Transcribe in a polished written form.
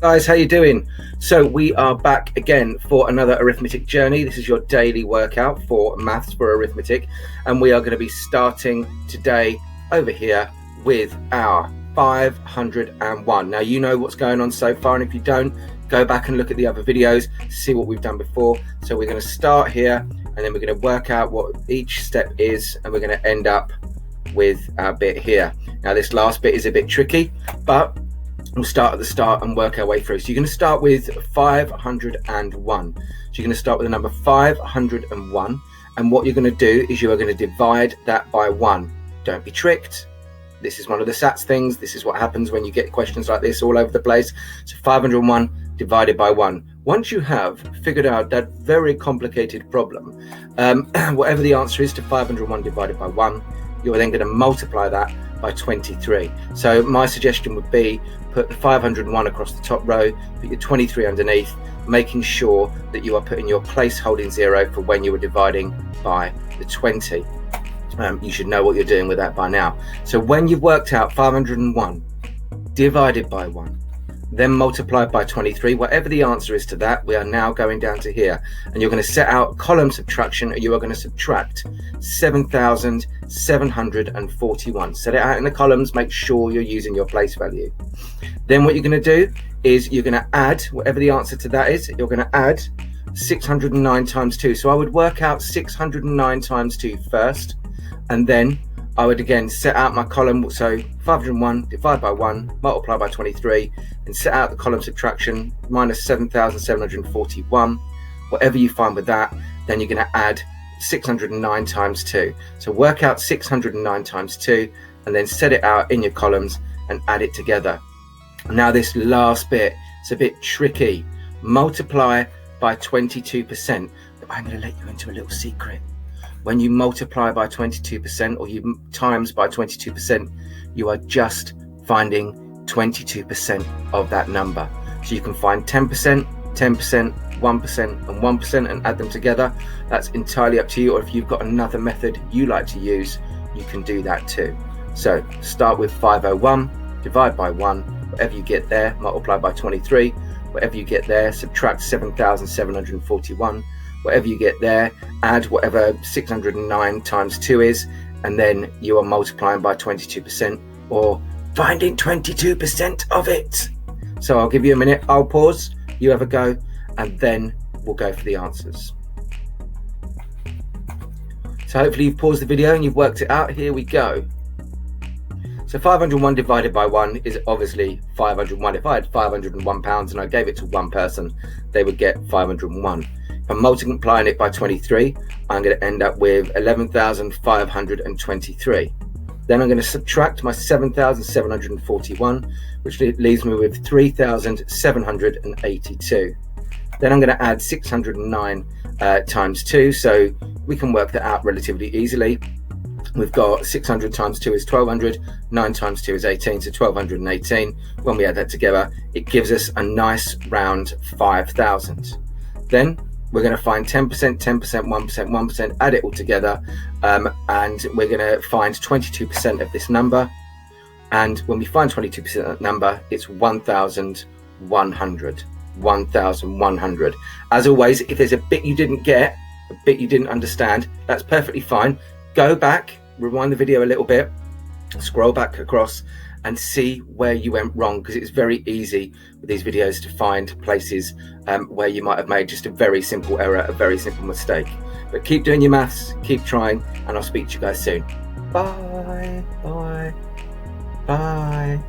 Guys, how you doing? So we are back again for another arithmetic journey. This is your daily workout for maths for arithmetic, and we are going to be starting today over here with our 501. Now you know what's going on so far, and if you don't, go back and look at the other videos, see what we've done before. So we're going to start here, and then we're going to work out what each step is, and we're going to end up with our bit here. Now this last bit is a bit tricky, but we'll start at the start and work our way through. So you're going to start with 501. So you're going to start with the number 501, and what you're going to do is you are going to divide that by 1. Don't be tricked. This is one of the SATs things. This is what happens when you get questions like this all over the place. So 501 divided by 1. Once you have figured out that very complicated problem, whatever the answer is to 501 divided by 1, you are then going to multiply that by 23. So my suggestion would be put the 501 across the top row, put your 23 underneath, making sure that you are putting your placeholding 0 for when you are dividing by the 20. You should know what you're doing with that by now. So when you've worked out 501 divided by 1, then multiplied by 23, whatever the answer is to that, we are now going down to here, and you're going to set out column subtraction, and you are going to subtract 7,741. Set it out in the columns, make sure you're using your place value. Then what you're going to do is you're going to add, whatever the answer to that is, you're going to add 609 times 2. So I would work out 609 times 2 first, and then I would again set out my column, so 501 divided by 1, multiply by 23, and set out the column subtraction, minus 7,741. Whatever you find with that, then you're going to add 609 times 2. So work out 609 times 2, and then set it out in your columns and add it together. Now this last bit, it's a bit tricky. Multiply by 22%, but I'm going to let you into a little secret. When you multiply by 22%, or you times by 22%, you are just finding 22% of that number. So you can find 10%, 10%, 1%, and 1% and add them together. That's entirely up to you, or if you've got another method you like to use, you can do that too. So start with 501, divide by 1, whatever you get there, multiply by 23, whatever you get there, subtract 7,741. Whatever you get there, add whatever 609 times 2 is, and then you are multiplying by 22%, or finding 22% of it. So I'll give you a minute, I'll pause, you have a go, and then we'll go for the answers. So hopefully you've paused the video and you've worked it out. Here we go. So 501 divided by 1 is obviously 501. If I had 501 pounds and I gave it to one person, they would get 501. If I'm multiplying it by 23, I'm going to end up with 11,523. Then I'm going to subtract my 7,741, which leaves me with 3,782. Then I'm going to add 609 times 2, so we can work that out relatively easily. We've got 600 times 2 is 1200, 9 times 2 is 18, so 1218. When we add that together, it gives us a nice round 5,000. Then we're going to find 10%, 10%, 1%, 1%, add it all together, and we're going to find 22% of this number. And when we find 22% of that number, it's 1,100. 1,100. As always, if there's a bit you didn't get, a bit you didn't understand, that's perfectly fine. Go back, rewind the video a little bit, scroll back across and see where you went wrong, because it's very easy with these videos to find places where you might have made just a very simple error, a very simple mistake. But keep doing your maths, keep trying, and I'll speak to you guys soon. Bye, bye, bye.